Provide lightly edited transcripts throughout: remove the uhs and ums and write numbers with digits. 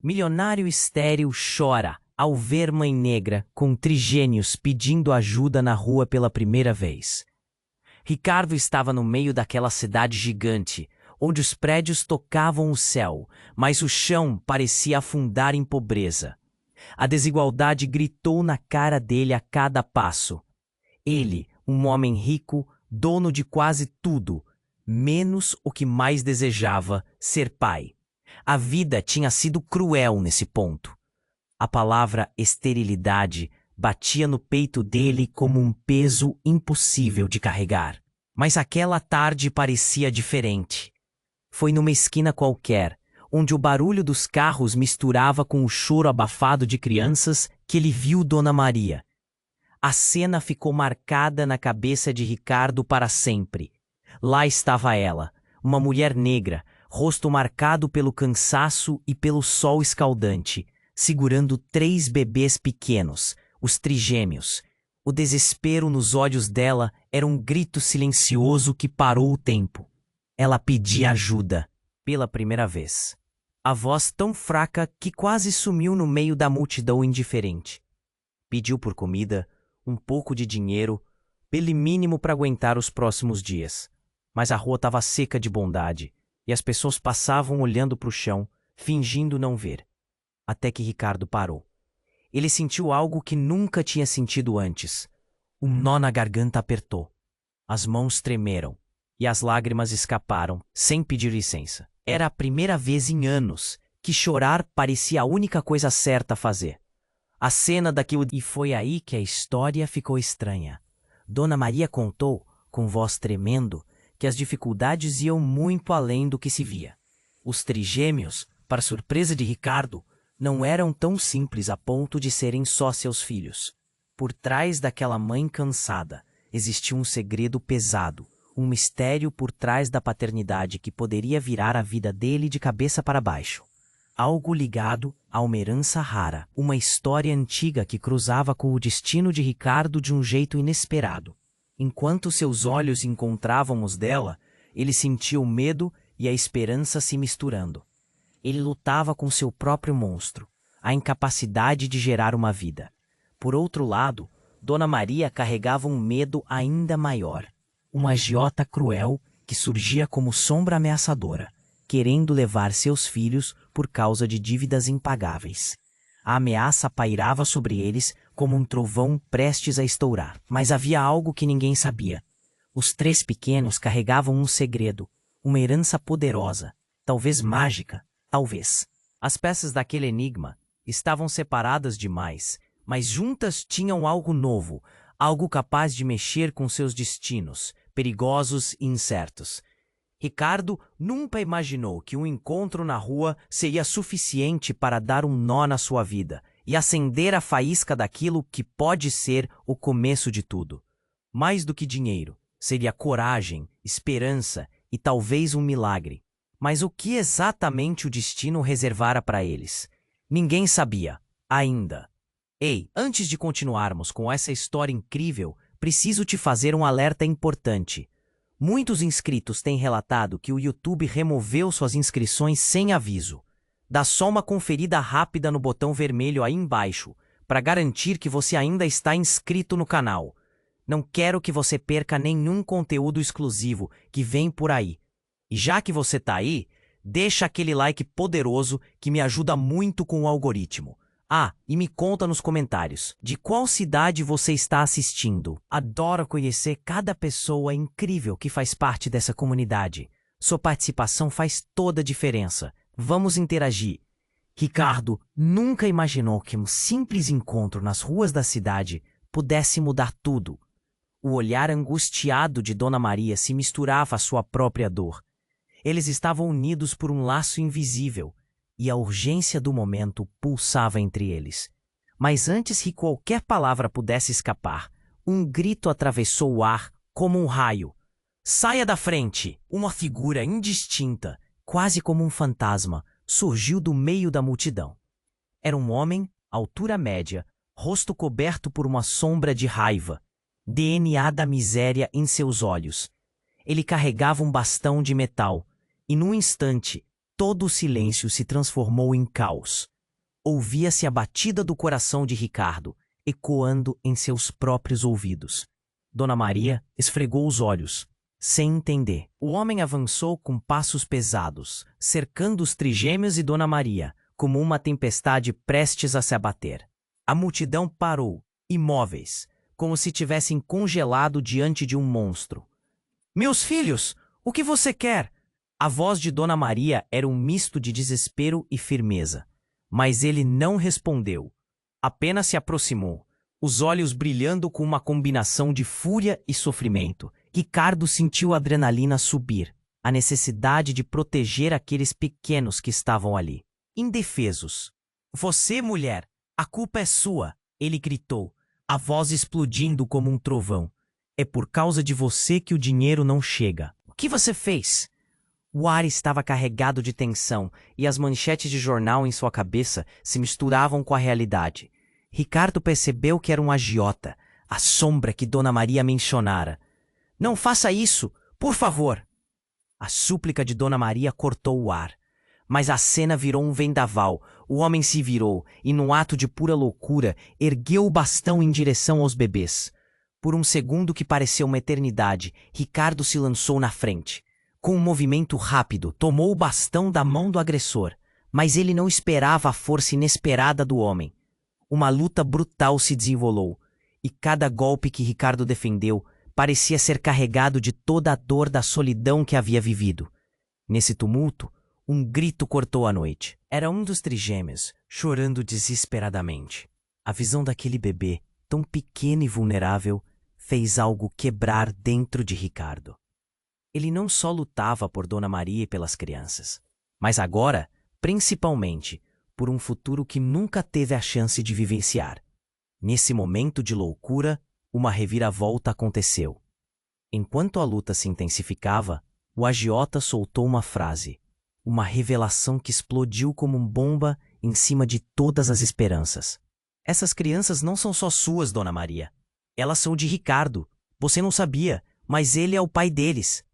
Milionário estéril chora ao ver mãe negra com trigênios pedindo ajuda na rua pela primeira vez. Ricardo estava no meio daquela cidade gigante, onde os prédios tocavam o céu, mas o chão parecia afundar em pobreza. A desigualdade gritou na cara dele a cada passo. Ele, um homem rico, dono de quase tudo, menos o que mais desejava, ser pai. A vida tinha sido cruel nesse ponto. A palavra esterilidade batia no peito dele como um peso impossível de carregar. Mas aquela tarde parecia diferente. Foi numa esquina qualquer, onde o barulho dos carros misturava com o choro abafado de crianças, que ele viu Dona Maria. A cena ficou marcada na cabeça de Ricardo para sempre. Lá estava ela, uma mulher negra, rosto marcado pelo cansaço e pelo sol escaldante, segurando 3 bebês pequenos, os trigêmeos. O desespero nos olhos dela era um grito silencioso que parou o tempo. Ela pedia ajuda, pela primeira vez. A voz tão fraca que quase sumiu no meio da multidão indiferente. Pediu por comida, um pouco de dinheiro, pelo mínimo para aguentar os próximos dias. Mas a rua estava seca de bondade, e as pessoas passavam olhando para o chão, fingindo não ver. Até que Ricardo parou. Ele sentiu algo que nunca tinha sentido antes. Um nó na garganta apertou. As mãos tremeram, e as lágrimas escaparam, sem pedir licença. Era a primeira vez em anos que chorar parecia a única coisa certa a fazer. A cena daquilo... E foi aí que a história ficou estranha. Dona Maria contou, com voz tremendo, que as dificuldades iam muito além do que se via. Os trigêmeos, para surpresa de Ricardo, não eram tão simples a ponto de serem só seus filhos. Por trás daquela mãe cansada, existia um segredo pesado, um mistério por trás da paternidade que poderia virar a vida dele de cabeça para baixo. Algo ligado a uma herança rara, uma história antiga que cruzava com o destino de Ricardo de um jeito inesperado. Enquanto seus olhos encontravam os dela, ele sentia o medo e a esperança se misturando. Ele lutava com seu próprio monstro, a incapacidade de gerar uma vida. Por outro lado, Dona Maria carregava um medo ainda maior. Uma agiota cruel que surgia como sombra ameaçadora, querendo levar seus filhos por causa de dívidas impagáveis. A ameaça pairava sobre eles como um trovão prestes a estourar. Mas havia algo que ninguém sabia. Os 3 pequenos carregavam um segredo, uma herança poderosa, talvez mágica, talvez. As peças daquele enigma estavam separadas demais, mas juntas tinham algo novo, algo capaz de mexer com seus destinos, perigosos e incertos. Ricardo nunca imaginou que um encontro na rua seria suficiente para dar um nó na sua vida e acender a faísca daquilo que pode ser o começo de tudo. Mais do que dinheiro, seria coragem, esperança e talvez um milagre. Mas o que exatamente o destino reservara para eles? Ninguém sabia, ainda. Ei, antes de continuarmos com essa história incrível, preciso te fazer um alerta importante. Muitos inscritos têm relatado que o YouTube removeu suas inscrições sem aviso. Dá só uma conferida rápida no botão vermelho aí embaixo, para garantir que você ainda está inscrito no canal. Não quero que você perca nenhum conteúdo exclusivo que vem por aí. E já que você tá aí, deixa aquele like poderoso que me ajuda muito com o algoritmo. Ah, e me conta nos comentários, de qual cidade você está assistindo? Adoro conhecer cada pessoa incrível que faz parte dessa comunidade. Sua participação faz toda a diferença. Vamos interagir. Ricardo nunca imaginou que um simples encontro nas ruas da cidade pudesse mudar tudo. O olhar angustiado de Dona Maria se misturava à sua própria dor. Eles estavam unidos por um laço invisível, e a urgência do momento pulsava entre eles. Mas antes que qualquer palavra pudesse escapar, um grito atravessou o ar como um raio. Saia da frente! Uma figura indistinta, quase como um fantasma, surgiu do meio da multidão. Era um homem, altura média, rosto coberto por uma sombra de raiva, DNA da miséria em seus olhos. Ele carregava um bastão de metal, e num instante, todo o silêncio se transformou em caos. Ouvia-se a batida do coração de Ricardo, ecoando em seus próprios ouvidos. Dona Maria esfregou os olhos, sem entender. O homem avançou com passos pesados, cercando os trigêmeos e Dona Maria, como uma tempestade prestes a se abater. A multidão parou, imóveis, como se tivessem congelado diante de um monstro. "Meus filhos, o que você quer?" A voz de Dona Maria era um misto de desespero e firmeza. Mas ele não respondeu. Apenas se aproximou, os olhos brilhando com uma combinação de fúria e sofrimento. Ricardo sentiu a adrenalina subir, a necessidade de proteger aqueles pequenos que estavam ali, indefesos. "Você, mulher, a culpa é sua!" ele gritou, a voz explodindo como um trovão. "É por causa de você que o dinheiro não chega. O que você fez?" O ar estava carregado de tensão e as manchetes de jornal em sua cabeça se misturavam com a realidade. Ricardo percebeu que era um agiota, a sombra que Dona Maria mencionara. "Não faça isso, por favor!" A súplica de Dona Maria cortou o ar. Mas a cena virou um vendaval. O homem se virou e, num ato de pura loucura, ergueu o bastão em direção aos bebês. Por um segundo que pareceu uma eternidade, Ricardo se lançou na frente. Com um movimento rápido, tomou o bastão da mão do agressor, mas ele não esperava a força inesperada do homem. Uma luta brutal se desenrolou, e cada golpe que Ricardo defendeu parecia ser carregado de toda a dor da solidão que havia vivido. Nesse tumulto, um grito cortou a noite. Era um dos trigêmeos, chorando desesperadamente. A visão daquele bebê, tão pequeno e vulnerável, fez algo quebrar dentro de Ricardo. Ele não só lutava por Dona Maria e pelas crianças, mas agora, principalmente, por um futuro que nunca teve a chance de vivenciar. Nesse momento de loucura, uma reviravolta aconteceu. Enquanto a luta se intensificava, o agiota soltou uma frase, uma revelação que explodiu como uma bomba em cima de todas as esperanças. "Essas crianças não são só suas, Dona Maria. Elas são de Ricardo. Você não sabia, mas ele é o pai deles."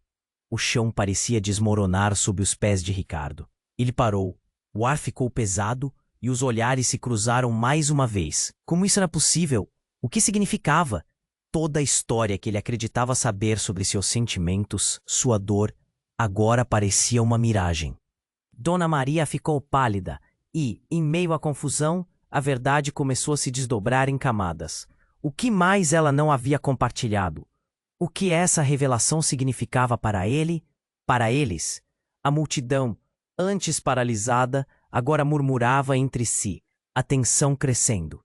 O chão parecia desmoronar sob os pés de Ricardo. Ele parou, o ar ficou pesado e os olhares se cruzaram mais uma vez. Como isso era possível? O que significava? Toda a história que ele acreditava saber sobre seus sentimentos, sua dor, agora parecia uma miragem. Dona Maria ficou pálida e, em meio à confusão, a verdade começou a se desdobrar em camadas. O que mais ela não havia compartilhado? O que essa revelação significava para ele, para eles? A multidão, antes paralisada, agora murmurava entre si, a tensão crescendo.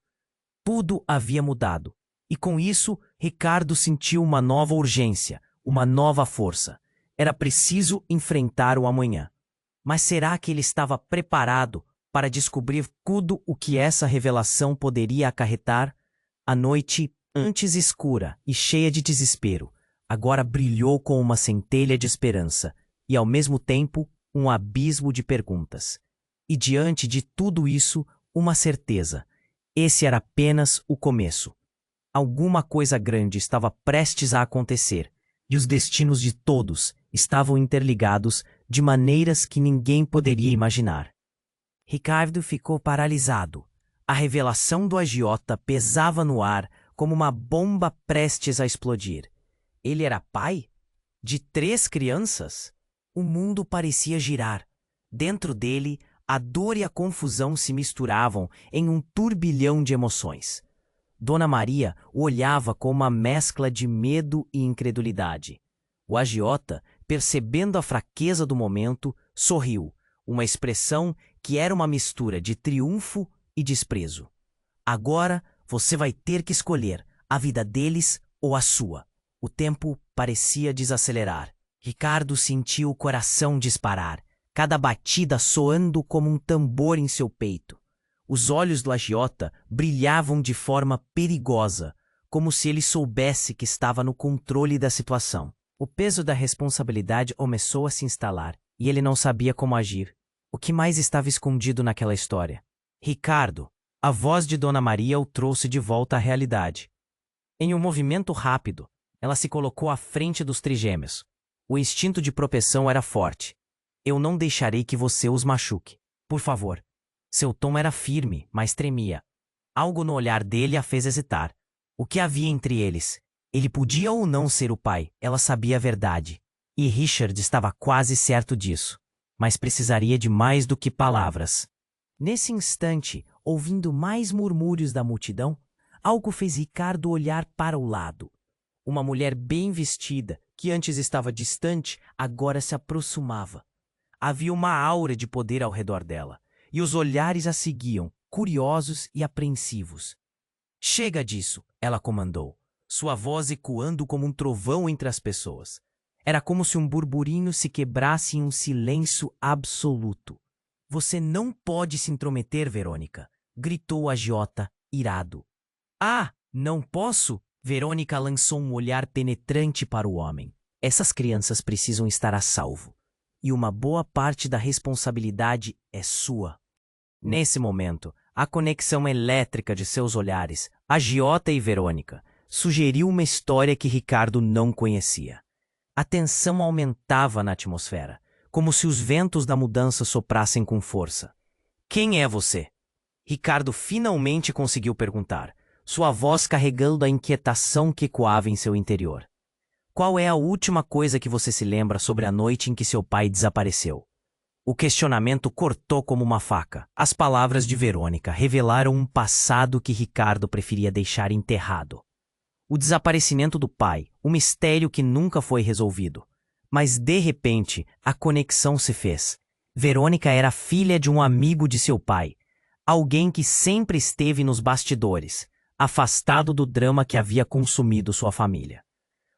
Tudo havia mudado, e com isso, Ricardo sentiu uma nova urgência, uma nova força. Era preciso enfrentar o amanhã. Mas será que ele estava preparado para descobrir tudo o que essa revelação poderia acarretar? A noite, antes escura e cheia de desespero, agora brilhou com uma centelha de esperança e, ao mesmo tempo, um abismo de perguntas. E diante de tudo isso, uma certeza. Esse era apenas o começo. Alguma coisa grande estava prestes a acontecer, e os destinos de todos estavam interligados de maneiras que ninguém poderia imaginar. Ricardo ficou paralisado. A revelação do agiota pesava no ar como uma bomba prestes a explodir. Ele era pai? De 3 crianças? O mundo parecia girar. Dentro dele, a dor e a confusão se misturavam em um turbilhão de emoções. Dona Maria o olhava com uma mescla de medo e incredulidade. O agiota, percebendo a fraqueza do momento, sorriu, uma expressão que era uma mistura de triunfo e desprezo. "Agora você vai ter que escolher a vida deles ou a sua." O tempo parecia desacelerar. Ricardo sentiu o coração disparar, cada batida soando como um tambor em seu peito. Os olhos do agiota brilhavam de forma perigosa, como se ele soubesse que estava no controle da situação. O peso da responsabilidade começou a se instalar, e ele não sabia como agir. O que mais estava escondido naquela história? "Ricardo!" A voz de Dona Maria o trouxe de volta à realidade. Em um movimento rápido, ela se colocou à frente dos trigêmeos. O instinto de proteção era forte. Eu não deixarei que você os machuque. Por favor. Seu tom era firme, mas tremia. Algo no olhar dele a fez hesitar. O que havia entre eles? Ele podia ou não ser o pai, ela sabia a verdade. E Richard estava quase certo disso. Mas precisaria de mais do que palavras. Nesse instante, ouvindo mais murmúrios da multidão, algo fez Ricardo olhar para o lado. Uma mulher bem vestida, que antes estava distante, agora se aproximava. Havia uma aura de poder ao redor dela, e os olhares a seguiam, curiosos e apreensivos. Chega disso, ela comandou, sua voz ecoando como um trovão entre as pessoas. Era como se um burburinho se quebrasse em um silêncio absoluto. Você não pode se intrometer, Verônica, gritou o agiota, irado. Ah, não posso? Verônica lançou um olhar penetrante para o homem. Essas crianças precisam estar a salvo. E uma boa parte da responsabilidade é sua. Nesse momento, a conexão elétrica de seus olhares, agiota e Verônica, sugeriu uma história que Ricardo não conhecia. A tensão aumentava na atmosfera, como se os ventos da mudança soprassem com força. Quem é você? Ricardo finalmente conseguiu perguntar, sua voz carregando a inquietação que ecoava em seu interior. Qual é a última coisa que você se lembra sobre a noite em que seu pai desapareceu? O questionamento cortou como uma faca. As palavras de Verônica revelaram um passado que Ricardo preferia deixar enterrado. O desaparecimento do pai, um mistério que nunca foi resolvido. Mas, de repente, a conexão se fez. Verônica era filha de um amigo de seu pai, alguém que sempre esteve nos bastidores, afastado do drama que havia consumido sua família.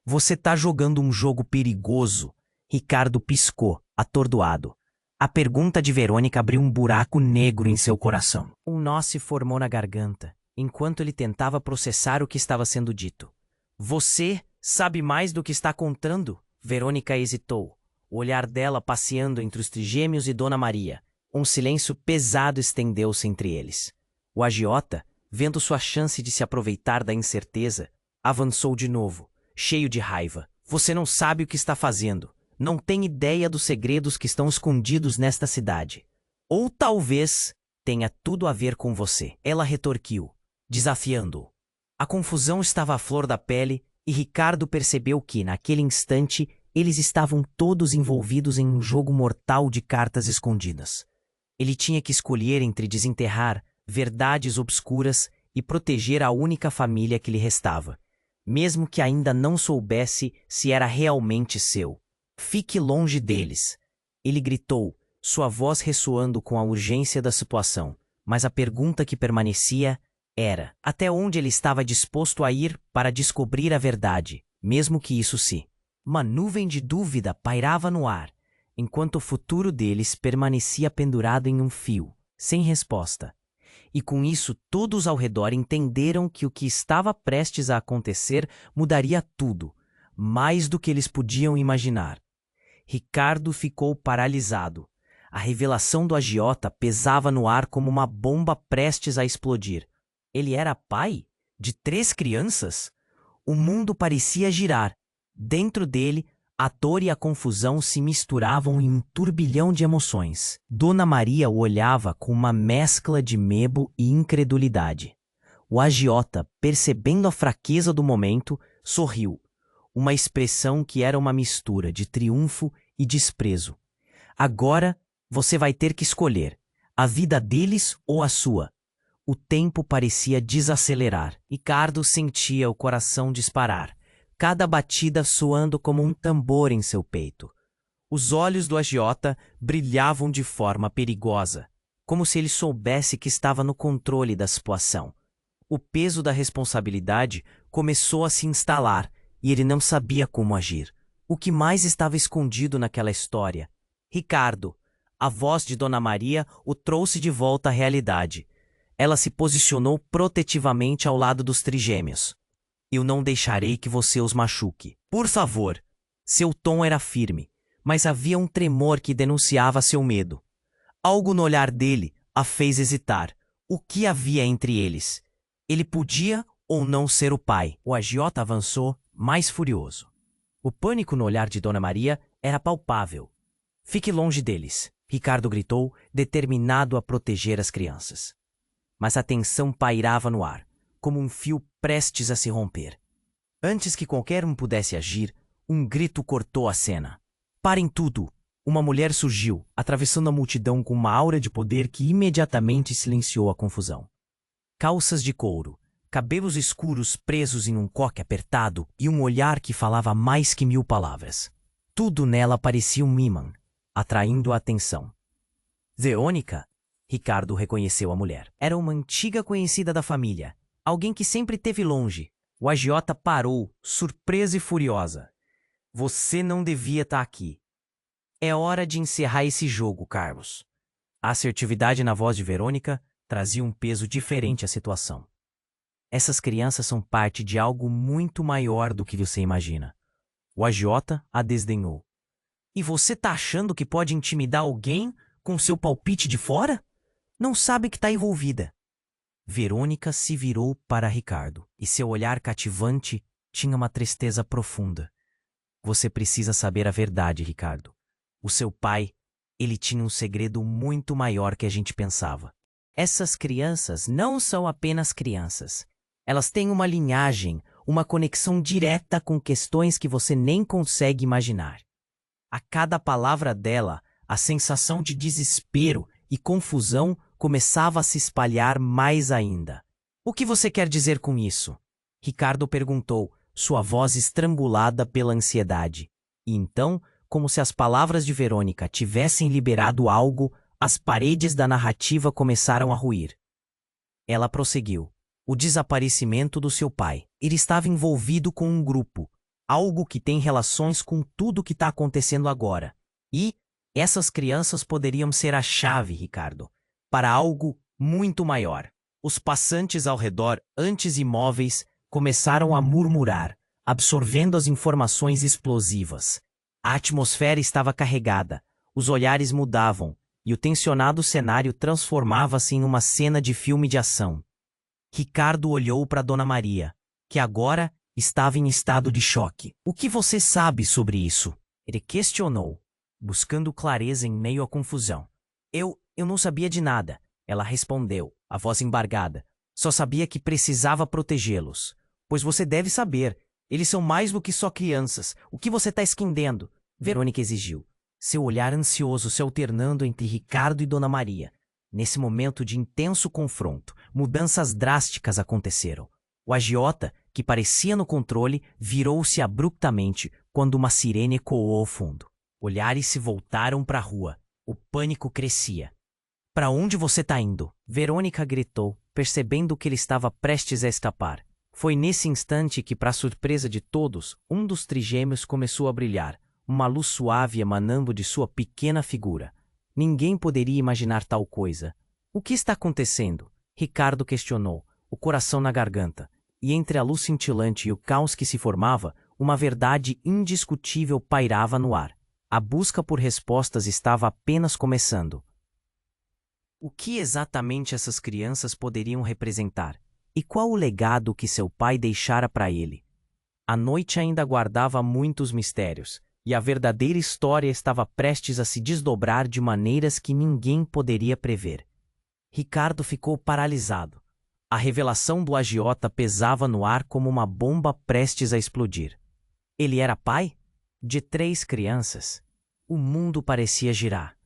Você tá jogando um jogo perigoso. Ricardo piscou, atordoado. A pergunta de Verônica abriu um buraco negro em seu coração. Um nó se formou na garganta, enquanto ele tentava processar o que estava sendo dito. Você sabe mais do que está contando? Verônica hesitou, o olhar dela passeando entre os trigêmeos e Dona Maria. Um silêncio pesado estendeu-se entre eles. O agiota, vendo sua chance de se aproveitar da incerteza, avançou de novo, cheio de raiva. Você não sabe o que está fazendo. Não tem ideia dos segredos que estão escondidos nesta cidade. Ou talvez tenha tudo a ver com você. Ela retorquiu, desafiando-o. A confusão estava à flor da pele e Ricardo percebeu que, naquele instante, eles estavam todos envolvidos em um jogo mortal de cartas escondidas. Ele tinha que escolher entre desenterrar verdades obscuras e proteger a única família que lhe restava, mesmo que ainda não soubesse se era realmente seu. Fique longe deles, ele gritou, sua voz ressoando com a urgência da situação, mas a pergunta que permanecia era até onde ele estava disposto a ir para descobrir a verdade, mesmo que isso se... Uma nuvem de dúvida pairava no ar, enquanto o futuro deles permanecia pendurado em um fio, sem resposta. E com isso todos ao redor entenderam que o que estava prestes a acontecer mudaria tudo, mais do que eles podiam imaginar. Ricardo ficou paralisado. A revelação do agiota pesava no ar como uma bomba prestes a explodir. Ele era pai de 3 crianças? O mundo parecia girar. Dentro dele, a dor e a confusão se misturavam em um turbilhão de emoções. Dona Maria o olhava com uma mescla de medo e incredulidade. O agiota, percebendo a fraqueza do momento, sorriu. Uma expressão que era uma mistura de triunfo e desprezo. Agora, você vai ter que escolher a vida deles ou a sua. O tempo parecia desacelerar. Ricardo sentia o coração disparar, cada batida soando como um tambor em seu peito. Os olhos do agiota brilhavam de forma perigosa, como se ele soubesse que estava no controle da situação. O peso da responsabilidade começou a se instalar e ele não sabia como agir. O que mais estava escondido naquela história? Ricardo, a voz de Dona Maria o trouxe de volta à realidade. Ela se posicionou protetivamente ao lado dos trigêmeos. Eu não deixarei que você os machuque. Por favor. Seu tom era firme, mas havia um tremor que denunciava seu medo. Algo no olhar dele a fez hesitar. O que havia entre eles? Ele podia ou não ser o pai? O agiota avançou, mais furioso. O pânico no olhar de Dona Maria era palpável. Fique longe deles, Ricardo gritou, determinado a proteger as crianças. Mas a tensão pairava no ar, como um fio prestes a se romper. Antes que qualquer um pudesse agir, um grito cortou a cena. Parem tudo! Uma mulher surgiu, atravessando a multidão com uma aura de poder que imediatamente silenciou a confusão. Calças de couro, cabelos escuros presos em um coque apertado e um olhar que falava mais que 1000 palavras. Tudo nela parecia um imã, atraindo a atenção. Verônica? Ricardo reconheceu a mulher. Era uma antiga conhecida da família, alguém que sempre esteve longe. O agiota parou, surpresa e furiosa. Você não devia estar aqui. É hora de encerrar esse jogo, Carlos. A assertividade na voz de Verônica trazia um peso diferente à situação. Essas crianças são parte de algo muito maior do que você imagina. O agiota a desdenhou. E você tá achando que pode intimidar alguém com seu palpite de fora? Não sabe que está envolvida. Verônica se virou para Ricardo, e seu olhar cativante tinha uma tristeza profunda. Você precisa saber a verdade, Ricardo. O seu pai, ele tinha um segredo muito maior que a gente pensava. Essas crianças não são apenas crianças. Elas têm uma linhagem, uma conexão direta com questões que você nem consegue imaginar. A cada palavra dela, a sensação de desespero e confusão começava a se espalhar mais ainda. O que você quer dizer com isso? Ricardo perguntou, sua voz estrangulada pela ansiedade. E então, como se as palavras de Verônica tivessem liberado algo, as paredes da narrativa começaram a ruir. Ela prosseguiu. O desaparecimento do seu pai. Ele estava envolvido com um grupo, algo que tem relações com tudo que está acontecendo agora. E essas crianças poderiam ser a chave, Ricardo, para algo muito maior. Os passantes ao redor, antes imóveis, começaram a murmurar, absorvendo as informações explosivas. A atmosfera estava carregada, os olhares mudavam, e o tensionado cenário transformava-se em uma cena de filme de ação. Ricardo olhou para Dona Maria, que agora estava em estado de choque. O que você sabe sobre isso? Ele questionou, buscando clareza em meio à confusão. Eu não sabia de nada, ela respondeu, a voz embargada. Só sabia que precisava protegê-los. Pois você deve saber, eles são mais do que só crianças. O que você está escondendo? Verônica exigiu, seu olhar ansioso se alternando entre Ricardo e Dona Maria. Nesse momento de intenso confronto, mudanças drásticas aconteceram. O agiota, que parecia no controle, virou-se abruptamente quando uma sirene ecoou ao fundo. Olhares se voltaram para a rua. O pânico crescia. Para onde você está indo? Verônica gritou, percebendo que ele estava prestes a escapar. Foi nesse instante que, para surpresa de todos, um dos trigêmeos começou a brilhar, uma luz suave emanando de sua pequena figura. Ninguém poderia imaginar tal coisa. O que está acontecendo? Ricardo questionou, o coração na garganta. E entre a luz cintilante e o caos que se formava, uma verdade indiscutível pairava no ar. A busca por respostas estava apenas começando. O que exatamente essas crianças poderiam representar? E qual o legado que seu pai deixara para ele? A noite ainda guardava muitos mistérios, e a verdadeira história estava prestes a se desdobrar de maneiras que ninguém poderia prever. Ricardo ficou paralisado. A revelação do agiota pesava no ar como uma bomba prestes a explodir. Ele era pai? De 3 crianças. O mundo parecia girar.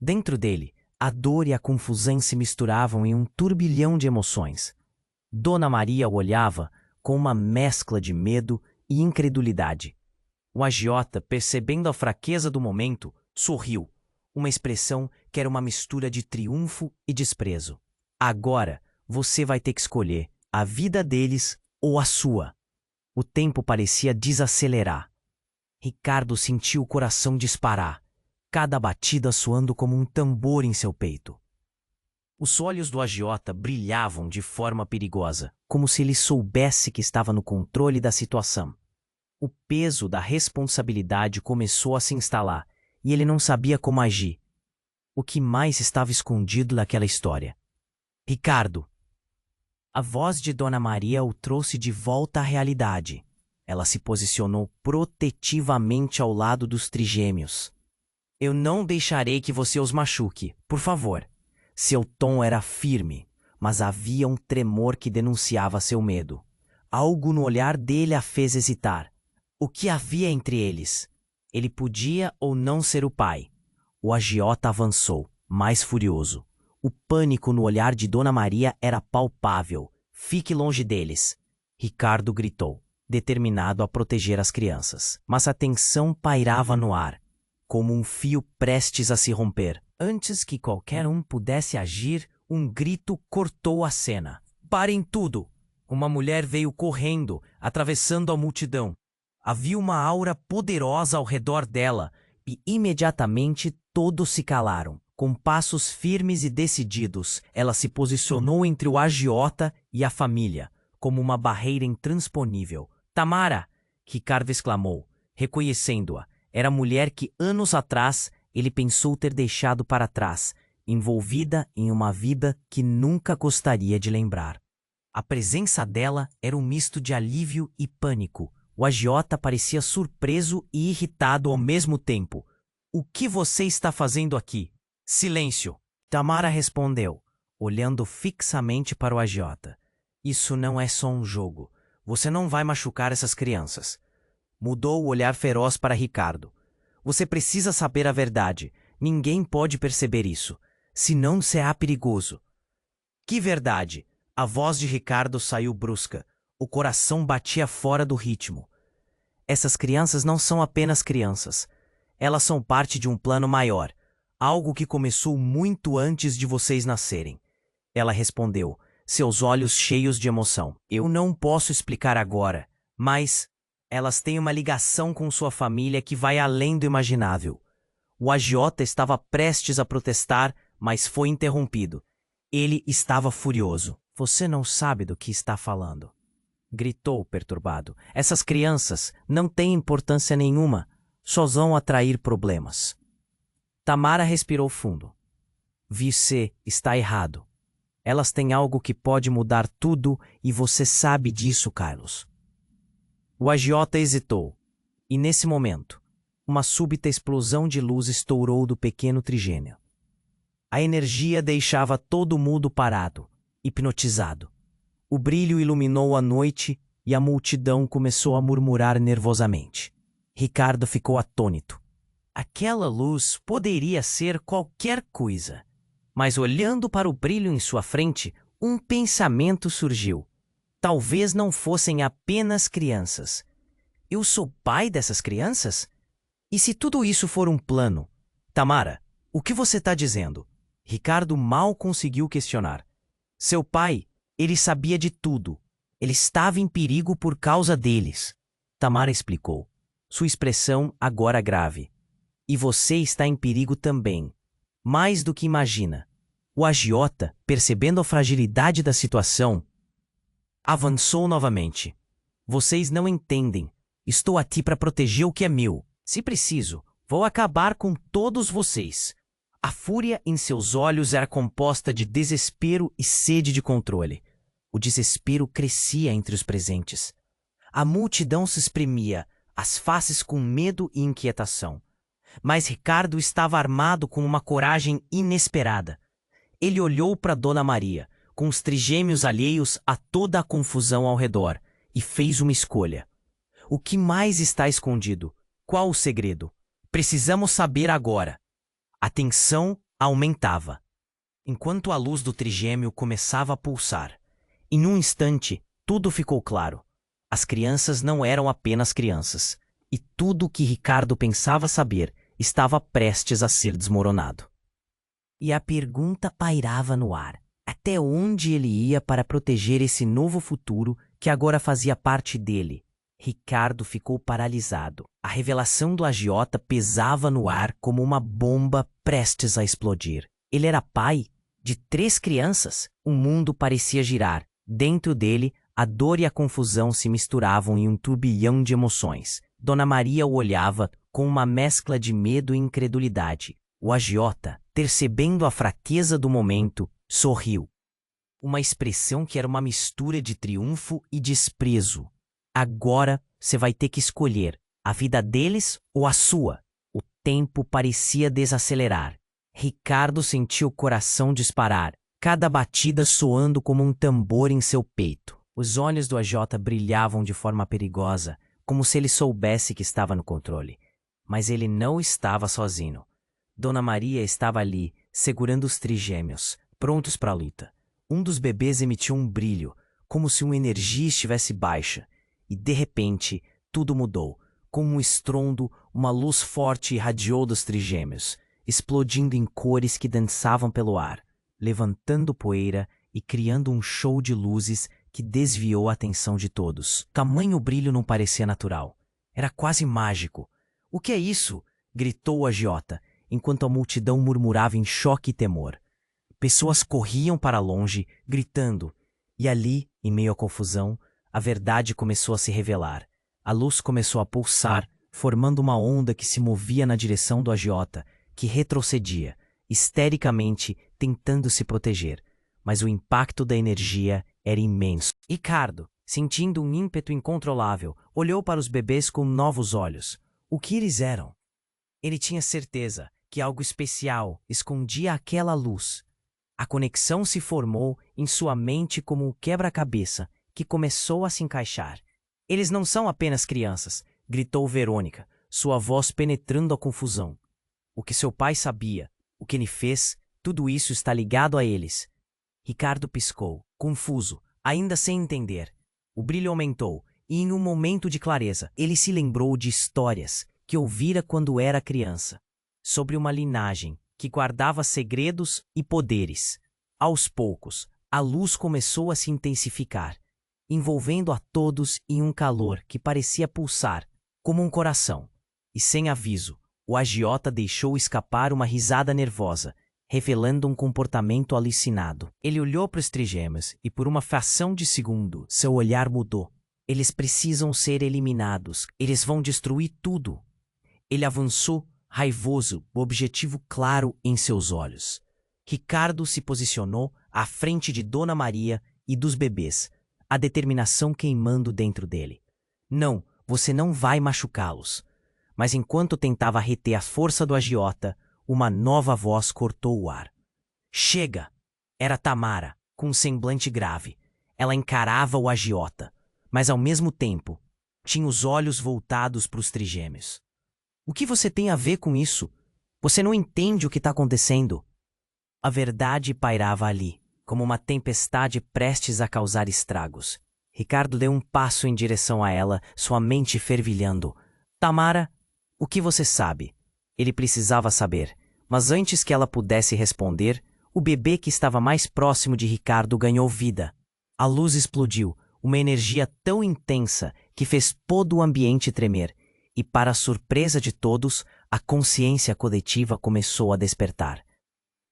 Dentro dele, a dor e a confusão se misturavam em um turbilhão de emoções. Dona Maria o olhava com uma mescla de medo e incredulidade. O agiota, percebendo a fraqueza do momento, sorriu, uma expressão que era uma mistura de triunfo e desprezo. Agora, você vai ter que escolher a vida deles ou a sua. O tempo parecia desacelerar. Ricardo sentiu o coração disparar, cada batida soando como um tambor em seu peito. Os olhos do agiota brilhavam de forma perigosa, como se ele soubesse que estava no controle da situação. O peso da responsabilidade começou a se instalar, e ele não sabia como agir. O que mais estava escondido naquela história? Ricardo! A voz de Dona Maria o trouxe de volta à realidade. Ela se posicionou protetivamente ao lado dos trigêmeos. Eu não deixarei que você os machuque, por favor. Seu tom era firme, mas havia um tremor que denunciava seu medo. Algo no olhar dele a fez hesitar. O que havia entre eles? Ele podia ou não ser o pai. O agiota avançou, mais furioso. O pânico no olhar de Dona Maria era palpável. Fique longe deles. Ricardo gritou, determinado a proteger as crianças. Mas a tensão pairava no ar, como um fio prestes a se romper. Antes que qualquer um pudesse agir, um grito cortou a cena. Parem tudo! Uma mulher veio correndo, atravessando a multidão. Havia uma aura poderosa ao redor dela, e imediatamente todos se calaram. Com passos firmes e decididos, ela se posicionou entre o agiota e a família, como uma barreira intransponível. Tamara! Ricardo exclamou, reconhecendo-a. Era a mulher que anos atrás ele pensou ter deixado para trás, envolvida em uma vida que nunca gostaria de lembrar. A presença dela era um misto de alívio e pânico. O agiota parecia surpreso e irritado ao mesmo tempo. O que você está fazendo aqui? Silêncio! Tamara respondeu, olhando fixamente para o agiota. Isso não é só um jogo. Você não vai machucar essas crianças. Mudou o olhar feroz para Ricardo. Você precisa saber a verdade. Ninguém pode perceber isso. Senão será perigoso. Que verdade? A voz de Ricardo saiu brusca. O coração batia fora do ritmo. Essas crianças não são apenas crianças. Elas são parte de um plano maior. Algo que começou muito antes de vocês nascerem. Ela respondeu, seus olhos cheios de emoção. Eu não posso explicar agora, mas elas têm uma ligação com sua família que vai além do imaginável. O agiota estava prestes a protestar, mas foi interrompido. Ele estava furioso. Você não sabe do que está falando. Gritou perturbado. Essas crianças não têm importância nenhuma. Só vão atrair problemas. Tamara respirou fundo. Você está errado. Elas têm algo que pode mudar tudo e você sabe disso, Carlos. O agiota hesitou. E nesse momento, uma súbita explosão de luz estourou do pequeno trigêmeo. A energia deixava todo mundo parado, hipnotizado. O brilho iluminou a noite e a multidão começou a murmurar nervosamente. Ricardo ficou atônito. Aquela luz poderia ser qualquer coisa. Mas olhando para o brilho em sua frente, um pensamento surgiu. Talvez não fossem apenas crianças. Eu sou pai dessas crianças? E se tudo isso for um plano? Tamara, o que você está dizendo? Ricardo mal conseguiu questionar. Seu pai, ele sabia de tudo. Ele estava em perigo por causa deles. Tamara explicou, sua expressão agora grave. E você está em perigo também. Mais do que imagina. O agiota, percebendo a fragilidade da situação, avançou novamente. Vocês não entendem. Estou aqui para proteger o que é meu. Se preciso, vou acabar com todos vocês. A fúria em seus olhos era composta de desespero e sede de controle. O desespero crescia entre os presentes. A multidão se espremia, as faces com medo e inquietação. Mas Ricardo estava armado com uma coragem inesperada. Ele olhou para Dona Maria, com os trigêmeos alheios a toda a confusão ao redor, e fez uma escolha. O que mais está escondido? Qual o segredo? Precisamos saber agora. A tensão aumentava, enquanto a luz do trigêmeo começava a pulsar. Em um instante, tudo ficou claro. As crianças não eram apenas crianças, e tudo o que Ricardo pensava saber estava prestes a ser desmoronado. E a pergunta pairava no ar. Até onde ele ia para proteger esse novo futuro que agora fazia parte dele? Ricardo ficou paralisado. A revelação do agiota pesava no ar como uma bomba prestes a explodir. Ele era pai de 3 crianças. O mundo parecia girar. Dentro dele, a dor e a confusão se misturavam em um turbilhão de emoções. Dona Maria o olhava com uma mescla de medo e incredulidade. O agiota, percebendo a fraqueza do momento, sorriu. Uma expressão que era uma mistura de triunfo e desprezo. Agora você vai ter que escolher a vida deles ou a sua. O tempo parecia desacelerar. Ricardo sentiu o coração disparar, cada batida soando como um tambor em seu peito. Os olhos do AJ brilhavam de forma perigosa, como se ele soubesse que estava no controle. Mas ele não estava sozinho. Dona Maria estava ali, segurando os trigêmeos, prontos para a luta. Um dos bebês emitiu um brilho, como se uma energia estivesse baixa. E, de repente, tudo mudou. Com um estrondo, uma luz forte irradiou dos trigêmeos, explodindo em cores que dançavam pelo ar, levantando poeira e criando um show de luzes que desviou a atenção de todos. Tamanho brilho não parecia natural. Era quase mágico. — O que é isso? — gritou o agiota, enquanto a multidão murmurava em choque e temor. Pessoas corriam para longe, gritando. E ali, em meio à confusão, a verdade começou a se revelar. A luz começou a pulsar, formando uma onda que se movia na direção do agiota, que retrocedia, histericamente tentando se proteger. Mas o impacto da energia era imenso. Ricardo, sentindo um ímpeto incontrolável, olhou para os bebês com novos olhos. O que eles eram? Ele tinha certeza que algo especial escondia aquela luz. A conexão se formou em sua mente como um quebra-cabeça que começou a se encaixar. Eles não são apenas crianças, gritou Verônica, sua voz penetrando a confusão. O que seu pai sabia, o que ele fez, tudo isso está ligado a eles. Ricardo piscou, confuso, ainda sem entender. O brilho aumentou, e em um momento de clareza, ele se lembrou de histórias que ouvira quando era criança, sobre uma linhagem que guardava segredos e poderes. Aos poucos, a luz começou a se intensificar, envolvendo a todos em um calor que parecia pulsar, como um coração. E sem aviso, o agiota deixou escapar uma risada nervosa, revelando um comportamento alucinado. Ele olhou para os trigêmeos e por uma fração de segundo, seu olhar mudou. Eles precisam ser eliminados. Eles vão destruir tudo. Ele avançou, raivoso, o objetivo claro em seus olhos. Ricardo se posicionou à frente de Dona Maria e dos bebês, a determinação queimando dentro dele. Não, você não vai machucá-los. Mas enquanto tentava reter a força do agiota, uma nova voz cortou o ar. Chega! Era Tamara, com um semblante grave. Ela encarava o agiota, mas ao mesmo tempo tinha os olhos voltados para os trigêmeos. O que você tem a ver com isso? Você não entende o que está acontecendo. A verdade pairava ali, como uma tempestade prestes a causar estragos. Ricardo deu um passo em direção a ela, sua mente fervilhando. Tamara, o que você sabe? Ele precisava saber, mas antes que ela pudesse responder, o bebê que estava mais próximo de Ricardo ganhou vida. A luz explodiu, uma energia tão intensa que fez todo o ambiente tremer, e para a surpresa de todos, a consciência coletiva começou a despertar.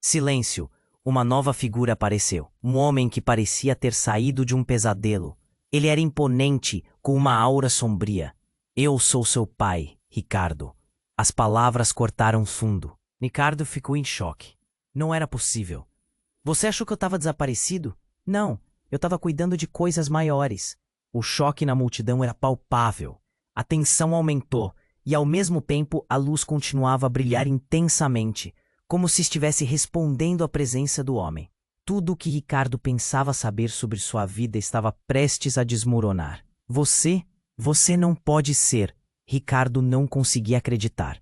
Silêncio! Uma nova figura apareceu, um homem que parecia ter saído de um pesadelo. Ele era imponente, com uma aura sombria. Eu sou seu pai, Ricardo. As palavras cortaram fundo. Ricardo ficou em choque. Não era possível. Você achou que eu estava desaparecido? Não, eu estava cuidando de coisas maiores. O choque na multidão era palpável. A tensão aumentou e, ao mesmo tempo, a luz continuava a brilhar intensamente, como se estivesse respondendo à presença do homem. Tudo o que Ricardo pensava saber sobre sua vida estava prestes a desmoronar. Você não pode ser. Ricardo não conseguia acreditar.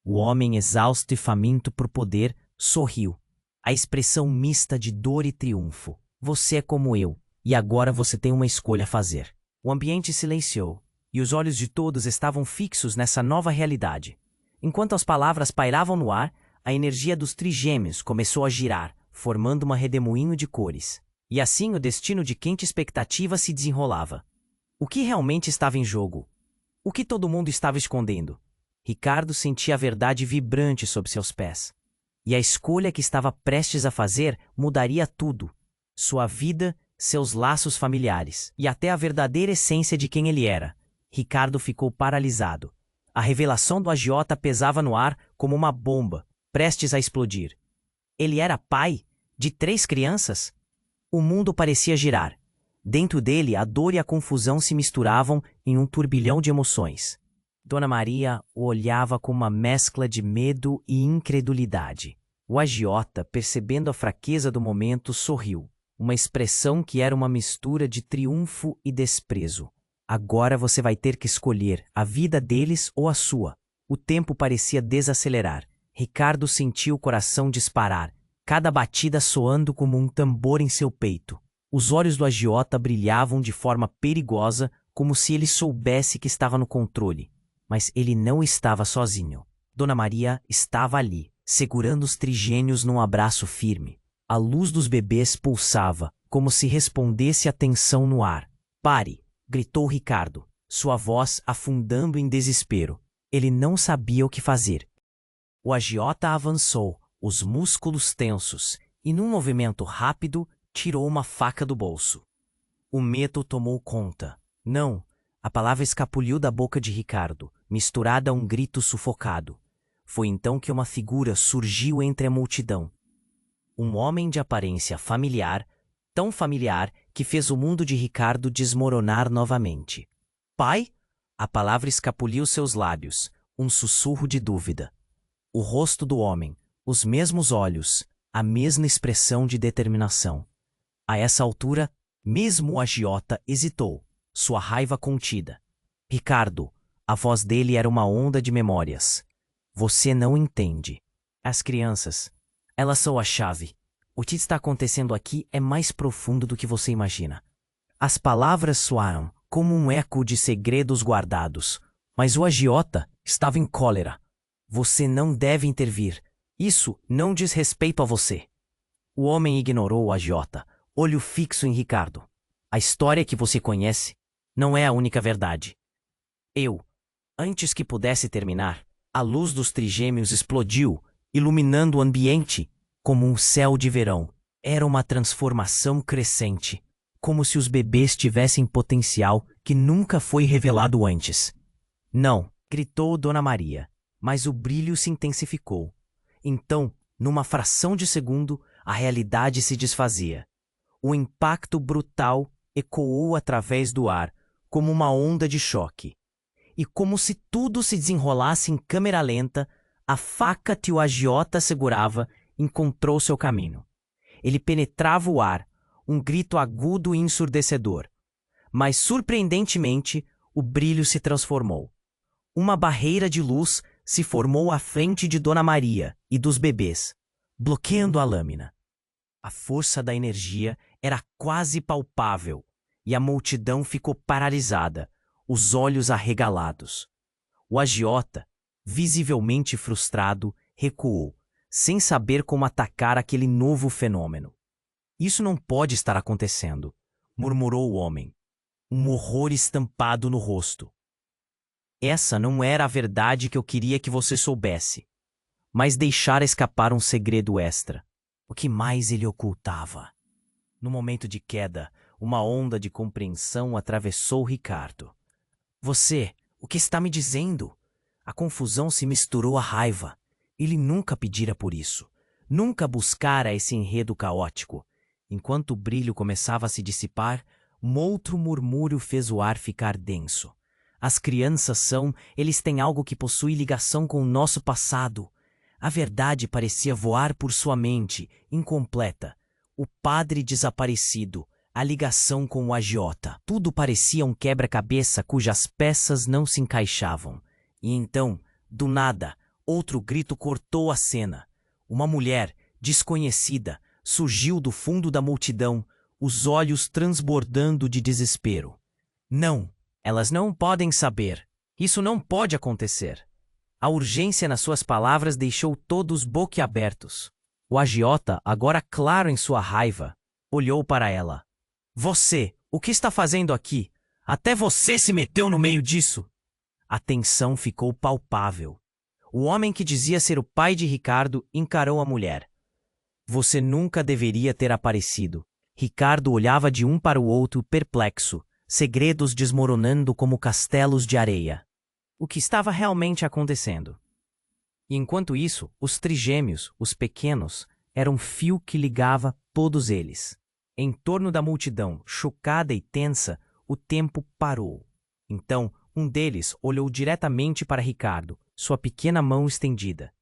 O homem, exausto e faminto por poder, sorriu. A expressão mista de dor e triunfo. Você é como eu, e agora você tem uma escolha a fazer. O ambiente silenciou, e os olhos de todos estavam fixos nessa nova realidade. Enquanto as palavras pairavam no ar, a energia dos trigêmeos começou a girar, formando uma redemoinho de cores. E assim o destino de quente expectativa se desenrolava. O que realmente estava em jogo? O que todo mundo estava escondendo? Ricardo sentia a verdade vibrante sob seus pés. E a escolha que estava prestes a fazer mudaria tudo. Sua vida, seus laços familiares e até a verdadeira essência de quem ele era. Ricardo ficou paralisado. A revelação do agiota pesava no ar como uma bomba, prestes a explodir. Ele era pai de 3 crianças? O mundo parecia girar. Dentro dele, a dor e a confusão se misturavam em um turbilhão de emoções. Dona Maria o olhava com uma mescla de medo e incredulidade. O agiota, percebendo a fraqueza do momento, sorriu, uma expressão que era uma mistura de triunfo e desprezo. Agora você vai ter que escolher a vida deles ou a sua. O tempo parecia desacelerar. Ricardo sentiu o coração disparar, cada batida soando como um tambor em seu peito. Os olhos do agiota brilhavam de forma perigosa, como se ele soubesse que estava no controle. Mas ele não estava sozinho. Dona Maria estava ali, segurando os trigênios num abraço firme. A luz dos bebês pulsava, como se respondesse à tensão no ar. "Pare!" gritou Ricardo, sua voz afundando em desespero. Ele não sabia o que fazer. O agiota avançou, os músculos tensos, e num movimento rápido, tirou uma faca do bolso. O medo tomou conta. "Não!" A palavra escapuliu da boca de Ricardo, misturada a um grito sufocado. Foi então que uma figura surgiu entre a multidão. Um homem de aparência familiar, tão familiar que fez o mundo de Ricardo desmoronar novamente. "Pai?" A palavra escapuliu seus lábios, um sussurro de dúvida. O rosto do homem, os mesmos olhos, a mesma expressão de determinação. A essa altura, mesmo o agiota hesitou, sua raiva contida. "Ricardo", a voz dele era uma onda de memórias. "Você não entende. As crianças, elas são a chave. O que está acontecendo aqui é mais profundo do que você imagina." As palavras soaram como um eco de segredos guardados, mas o agiota estava em cólera. "Você não deve intervir. Isso não diz respeito a você." O homem ignorou o agiota, olho fixo em Ricardo. "A história que você conhece não é a única verdade." Antes que pudesse terminar, a luz dos trigêmeos explodiu, iluminando o ambiente como um céu de verão. Era uma transformação crescente, como se os bebês tivessem potencial que nunca foi revelado antes. "Não!" gritou Dona Maria, mas o brilho se intensificou. Então, numa fração de segundo, a realidade se desfazia. O impacto brutal ecoou através do ar, como uma onda de choque. E como se tudo se desenrolasse em câmera lenta, a faca que o agiota segurava encontrou seu caminho. Ele penetrava o ar, um grito agudo e ensurdecedor. Mas, surpreendentemente, o brilho se transformou. Uma barreira de luz se formou à frente de Dona Maria e dos bebês, bloqueando a lâmina. A força da energia era quase palpável, e a multidão ficou paralisada, os olhos arregalados. O agiota, visivelmente frustrado, recuou, sem saber como atacar aquele novo fenômeno. "Isso não pode estar acontecendo", murmurou o homem, um horror estampado no rosto. "Essa não era a verdade que eu queria que você soubesse." Mas deixara escapar um segredo extra. O que mais ele ocultava? No momento de queda, uma onda de compreensão atravessou Ricardo. O que está me dizendo?" A confusão se misturou à raiva. Ele nunca pedira por isso. Nunca buscara esse enredo caótico. Enquanto o brilho começava a se dissipar, um outro murmúrio fez o ar ficar denso. "As crianças eles têm algo que possui ligação com o nosso passado." A verdade parecia voar por sua mente, incompleta. O padre desaparecido, a ligação com o agiota. Tudo parecia um quebra-cabeça cujas peças não se encaixavam. E então, do nada, outro grito cortou a cena. Uma mulher, desconhecida, surgiu do fundo da multidão, os olhos transbordando de desespero. "Não, elas não podem saber. Isso não pode acontecer." A urgência nas suas palavras deixou todos boquiabertos. O agiota, agora claro em sua raiva, olhou para ela. O que está fazendo aqui? Até você se meteu no meio disso." A tensão ficou palpável. O homem que dizia ser o pai de Ricardo encarou a mulher. "Você nunca deveria ter aparecido." Ricardo olhava de um para o outro perplexo, segredos desmoronando como castelos de areia. O que estava realmente acontecendo? E enquanto isso, os trigêmeos, os pequenos, eram um fio que ligava todos eles. Em torno da multidão, chocada e tensa, o tempo parou. Então, Um deles olhou diretamente para Ricardo, sua pequena mão estendida.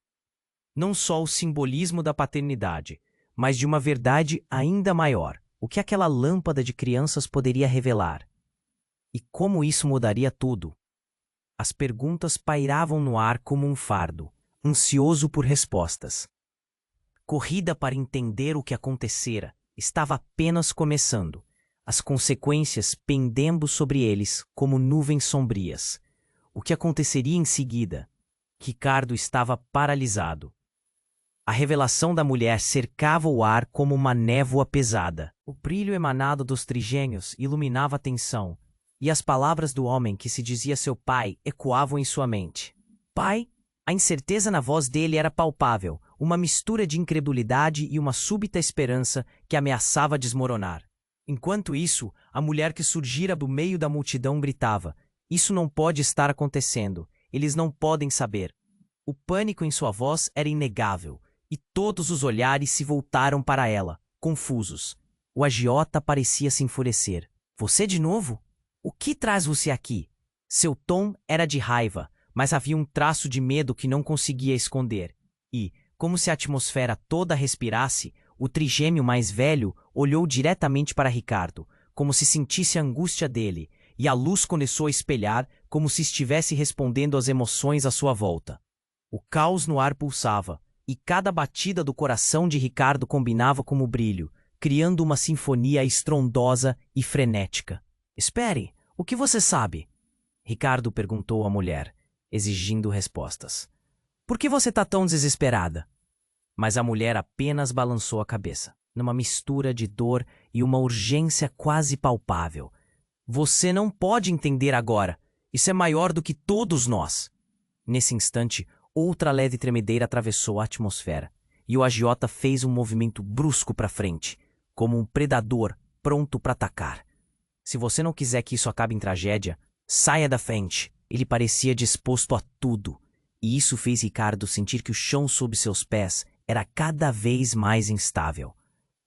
Não só o simbolismo da paternidade, mas de uma verdade ainda maior. O que aquela lâmpada de crianças poderia revelar? E como isso mudaria tudo? As perguntas pairavam no ar como um fardo, ansioso por respostas. Corrida para entender o que acontecera estava apenas começando, as consequências pendendo sobre eles como nuvens sombrias. O que aconteceria em seguida? Ricardo estava paralisado. A revelação da mulher cercava o ar como uma névoa pesada. O brilho emanado dos trigênios iluminava a tensão, e as palavras do homem que se dizia seu pai ecoavam em sua mente. Pai? A incerteza na voz dele era palpável, uma mistura de incredulidade e uma súbita esperança que ameaçava desmoronar. Enquanto isso, a mulher que surgira do meio da multidão gritava: "Isso não pode estar acontecendo. Eles não podem saber." O pânico em sua voz era inegável, e todos os olhares se voltaram para ela, confusos. O agiota parecia se enfurecer. "Você de novo? O que traz você aqui?" Seu tom era de raiva, mas havia um traço de medo que não conseguia esconder. E, como se a atmosfera toda respirasse, o trigêmeo mais velho olhou diretamente para Ricardo, como se sentisse a angústia dele, e a luz começou a espelhar como se estivesse respondendo às emoções à sua volta. O caos no ar pulsava, e cada batida do coração de Ricardo combinava como brilho, criando uma sinfonia estrondosa e frenética. "Espere, o que você sabe?" Ricardo perguntou à mulher, exigindo respostas. "Por que você está tão desesperada?" Mas a mulher apenas balançou a cabeça, numa mistura de dor e uma urgência quase palpável. "Você não pode entender agora. Isso é maior do que todos nós." Nesse instante, outra leve tremedeira atravessou a atmosfera, e o agiota fez um movimento brusco para frente, como um predador pronto para atacar. "Se você não quiser que isso acabe em tragédia, saia da frente." Ele parecia disposto a tudo, e isso fez Ricardo sentir que o chão sob seus pés era cada vez mais instável.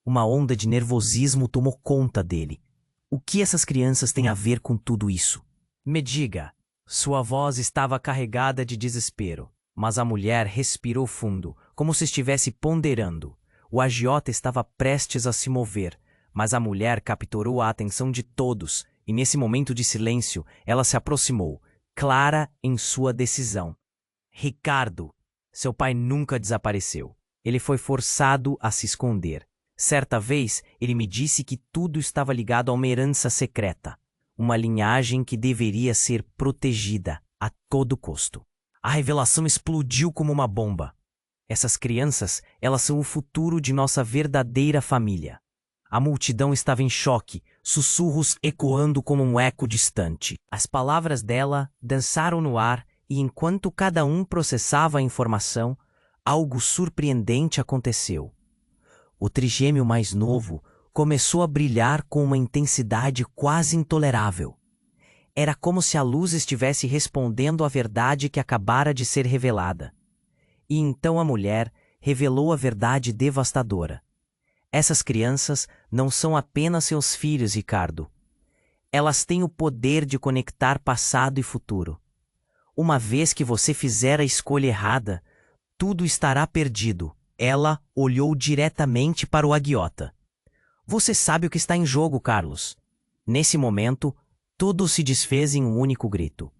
Uma onda de nervosismo tomou conta dele. O que essas crianças têm a ver com tudo isso? "Me diga." Sua voz estava carregada de desespero, mas a mulher respirou fundo, como se estivesse ponderando. O agiota estava prestes a se mover, mas a mulher capturou a atenção de todos, e nesse momento de silêncio, ela se aproximou, clara em sua decisão. "Ricardo, seu pai nunca desapareceu. Ele foi forçado a se esconder. Certa vez, ele me disse que tudo estava ligado a uma herança secreta, uma linhagem que deveria ser protegida a todo custo." A revelação explodiu como uma bomba. Essas crianças, elas são o futuro de nossa verdadeira família. A multidão estava em choque, sussurros ecoando como um eco distante. As palavras dela dançaram no ar e enquanto cada um processava a informação, algo surpreendente aconteceu. O trigêmeo mais novo começou a brilhar com uma intensidade quase intolerável. Era como se a luz estivesse respondendo à verdade que acabara de ser revelada. E então a mulher revelou a verdade devastadora. Essas crianças não são apenas seus filhos, Ricardo. Elas têm o poder de conectar passado e futuro. Uma vez que você fizer a escolha errada, tudo estará perdido. Ela olhou diretamente para o agiota. "Você sabe o que está em jogo, Carlos." Nesse momento, tudo se desfez em um único grito.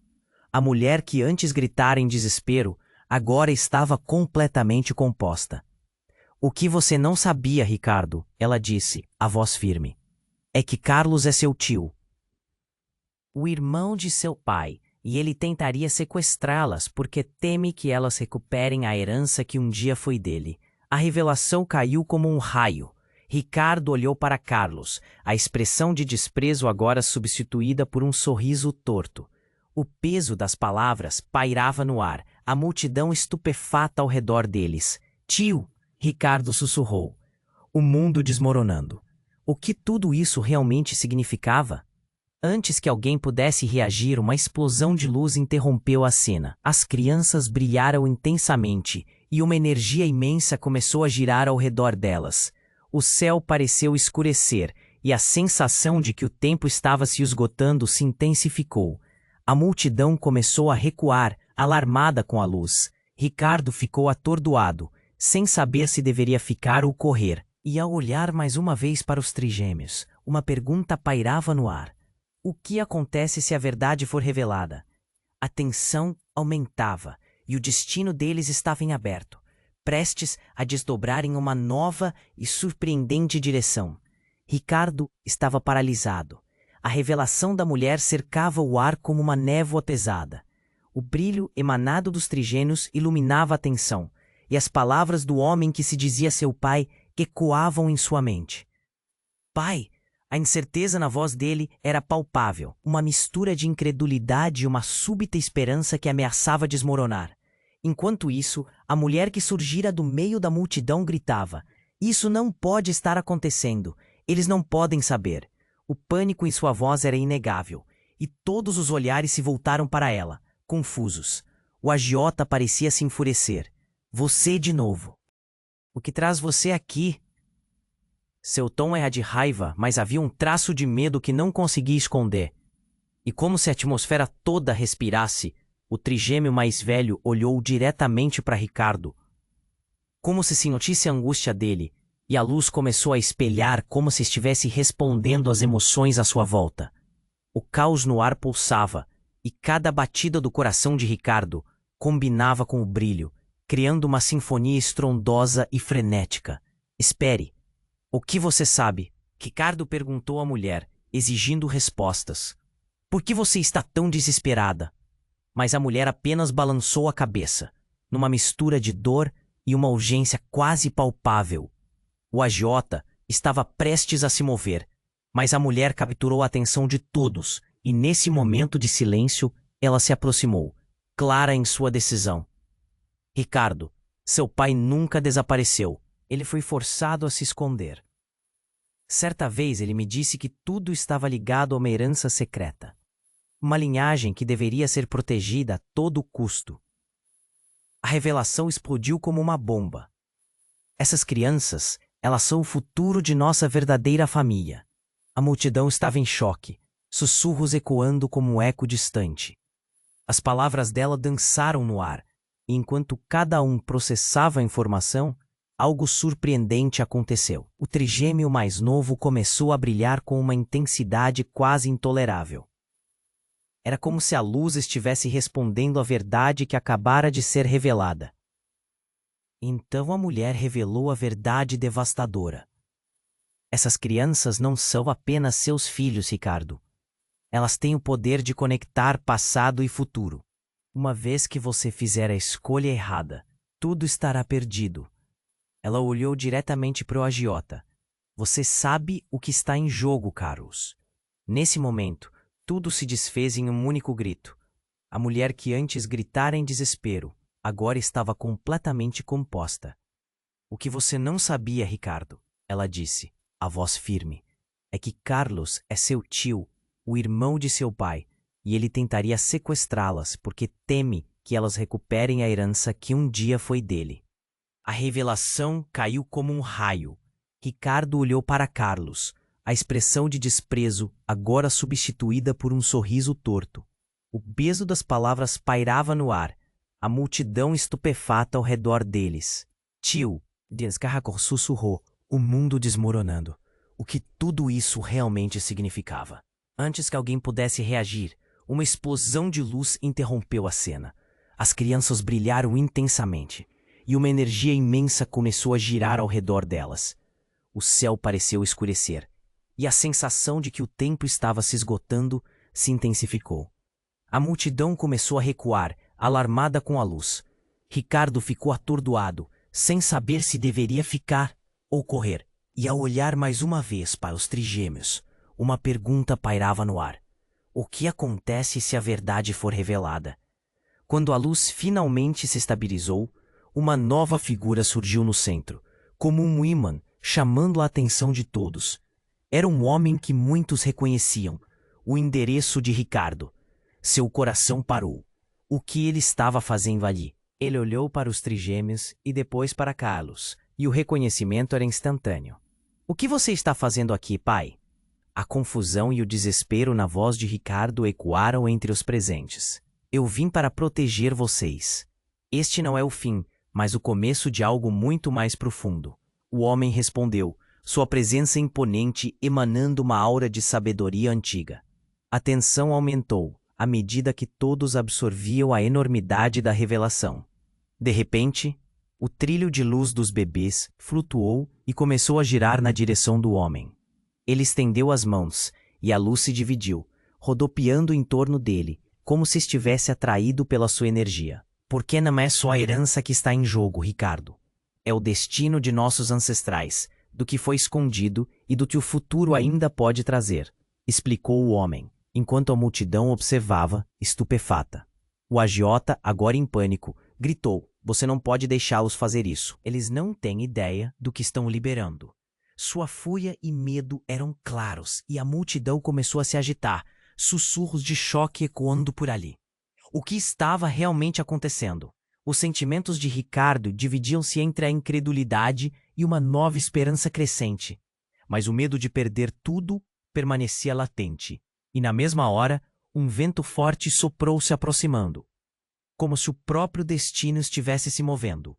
A mulher que antes gritara em desespero, agora estava completamente composta. "O que você não sabia, Ricardo," ela disse, a voz firme, "é que Carlos é seu tio, o irmão de seu pai, e ele tentaria sequestrá-las porque teme que elas recuperem a herança que um dia foi dele." A revelação caiu como um raio. Ricardo olhou para Carlos, a expressão de desprezo agora substituída por um sorriso torto. O peso das palavras pairava no ar, a multidão estupefata ao redor deles. "Tio!" Ricardo sussurrou. O mundo desmoronando. O que tudo isso realmente significava? Antes que alguém pudesse reagir, uma explosão de luz interrompeu a cena. As crianças brilharam intensamente e uma energia imensa começou a girar ao redor delas. O céu pareceu escurecer e a sensação de que o tempo estava se esgotando se intensificou. A multidão começou a recuar, alarmada com a luz. Ricardo ficou atordoado, sem saber se deveria ficar ou correr. E ao olhar mais uma vez para os trigêmeos, uma pergunta pairava no ar. O que acontece se a verdade for revelada? A tensão aumentava, e o destino deles estava em aberto, prestes a desdobrar em uma nova e surpreendente direção. Ricardo estava paralisado. A revelação da mulher cercava o ar como uma névoa pesada. O brilho emanado dos trigêmeos iluminava a tensão, e as palavras do homem que se dizia seu pai ecoavam em sua mente. Pai! A incerteza na voz dele era palpável, uma mistura de incredulidade e uma súbita esperança que ameaçava desmoronar. Enquanto isso, a mulher que surgira do meio da multidão gritava: "Isso não pode estar acontecendo! Eles não podem saber!" O pânico em sua voz era inegável, e todos os olhares se voltaram para ela, confusos. O agiota parecia se enfurecer. "Você de novo! O que traz você aqui?" Seu tom era de raiva, mas havia um traço de medo que não conseguia esconder. E como se a atmosfera toda respirasse, o trigêmeo mais velho olhou diretamente para Ricardo, como se sentisse a angústia dele, e a luz começou a espelhar como se estivesse respondendo às emoções à sua volta. O caos no ar pulsava, e cada batida do coração de Ricardo combinava com o brilho, criando uma sinfonia estrondosa e frenética. "Espere! O que você sabe?" Ricardo perguntou à mulher, exigindo respostas. "Por que você está tão desesperada?" Mas a mulher apenas balançou a cabeça, numa mistura de dor e uma urgência quase palpável. O agiota estava prestes a se mover, mas a mulher capturou a atenção de todos, e nesse momento de silêncio, ela se aproximou, clara em sua decisão. "Ricardo, seu pai nunca desapareceu. Ele foi forçado a se esconder. Certa vez ele me disse que tudo estava ligado a uma herança secreta. Uma linhagem que deveria ser protegida a todo custo." A revelação explodiu como uma bomba. "Essas crianças, elas são o futuro de nossa verdadeira família." A multidão estava em choque, sussurros ecoando como um eco distante. As palavras dela dançaram no ar, e enquanto cada um processava a informação, algo surpreendente aconteceu. O trigêmeo mais novo começou a brilhar com uma intensidade quase intolerável. Era como se a luz estivesse respondendo à verdade que acabara de ser revelada. Então a mulher revelou a verdade devastadora. "Essas crianças não são apenas seus filhos, Ricardo. Elas têm o poder de conectar passado e futuro. Uma vez que você fizer a escolha errada, tudo estará perdido." Ela olhou diretamente para o agiota. "Você sabe o que está em jogo, Carlos." Nesse momento, tudo se desfez em um único grito. A mulher que antes gritara em desespero, agora estava completamente composta. "O que você não sabia, Ricardo," ela disse, a voz firme, "é que Carlos é seu tio, o irmão de seu pai, e ele tentaria sequestrá-las porque teme que elas recuperem a herança que um dia foi dele." A revelação caiu como um raio. Ricardo olhou para Carlos, a expressão de desprezo agora substituída por um sorriso torto. O peso das palavras pairava no ar, a multidão estupefata ao redor deles. "Tio", Descarracor sussurrou, o mundo desmoronando. O que tudo isso realmente significava? Antes que alguém pudesse reagir, uma explosão de luz interrompeu a cena. As crianças brilharam intensamente, e uma energia imensa começou a girar ao redor delas. O céu pareceu escurecer, e a sensação de que o tempo estava se esgotando se intensificou. A multidão começou a recuar, alarmada com a luz. Ricardo ficou atordoado, sem saber se deveria ficar ou correr. E ao olhar mais uma vez para os trigêmeos, uma pergunta pairava no ar. O que acontece se a verdade for revelada? Quando a luz finalmente se estabilizou, uma nova figura surgiu no centro, como um ímã, chamando a atenção de todos. Era um homem que muitos reconheciam, o endereço de Ricardo. Seu coração parou. O que ele estava fazendo ali? Ele olhou para os trigêmeos e depois para Carlos, e o reconhecimento era instantâneo. "O que você está fazendo aqui, pai?" A confusão e o desespero na voz de Ricardo ecoaram entre os presentes. Eu vim para proteger vocês. Este não é o fim, mas o começo de algo muito mais profundo. O homem respondeu, sua presença imponente emanando uma aura de sabedoria antiga. A tensão aumentou, à medida que todos absorviam a enormidade da revelação. De repente, o trilho de luz dos bebês flutuou e começou a girar na direção do homem. Ele estendeu as mãos, e a luz se dividiu, rodopiando em torno dele, como se estivesse atraído pela sua energia. Porque não é só a herança que está em jogo, Ricardo. É o destino de nossos ancestrais, do que foi escondido e do que o futuro ainda pode trazer, explicou o homem, enquanto a multidão observava, estupefata. O agiota, agora em pânico, gritou, você não pode deixá-los fazer isso. Eles não têm ideia do que estão liberando. Sua fúria e medo eram claros e a multidão começou a se agitar, sussurros de choque ecoando por ali. O que estava realmente acontecendo? Os sentimentos de Ricardo dividiam-se entre a incredulidade e uma nova esperança crescente. Mas o medo de perder tudo permanecia latente. E na mesma hora, um vento forte soprou se aproximando, como se o próprio destino estivesse se movendo.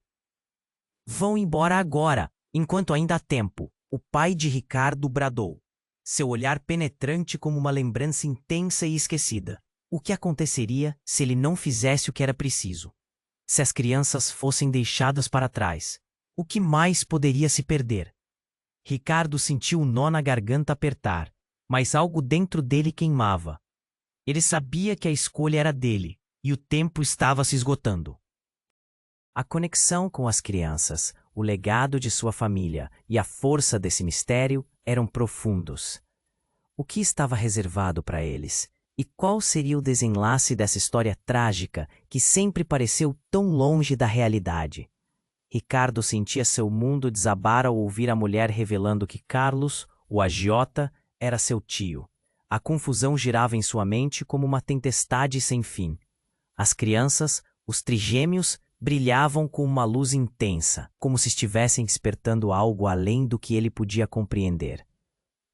Vão embora agora, enquanto ainda há tempo. O pai de Ricardo bradou, seu olhar penetrante como uma lembrança intensa e esquecida. O que aconteceria se ele não fizesse o que era preciso? Se as crianças fossem deixadas para trás, o que mais poderia se perder? Ricardo sentiu um nó na garganta apertar, mas algo dentro dele queimava. Ele sabia que a escolha era dele, e o tempo estava se esgotando. A conexão com as crianças, o legado de sua família e a força desse mistério eram profundos. O que estava reservado para eles? E qual seria o desenlace dessa história trágica que sempre pareceu tão longe da realidade? Ricardo sentia seu mundo desabar ao ouvir a mulher revelando que Carlos, o agiota, era seu tio. A confusão girava em sua mente como uma tempestade sem fim. As crianças, os trigêmeos, brilhavam com uma luz intensa, como se estivessem despertando algo além do que ele podia compreender.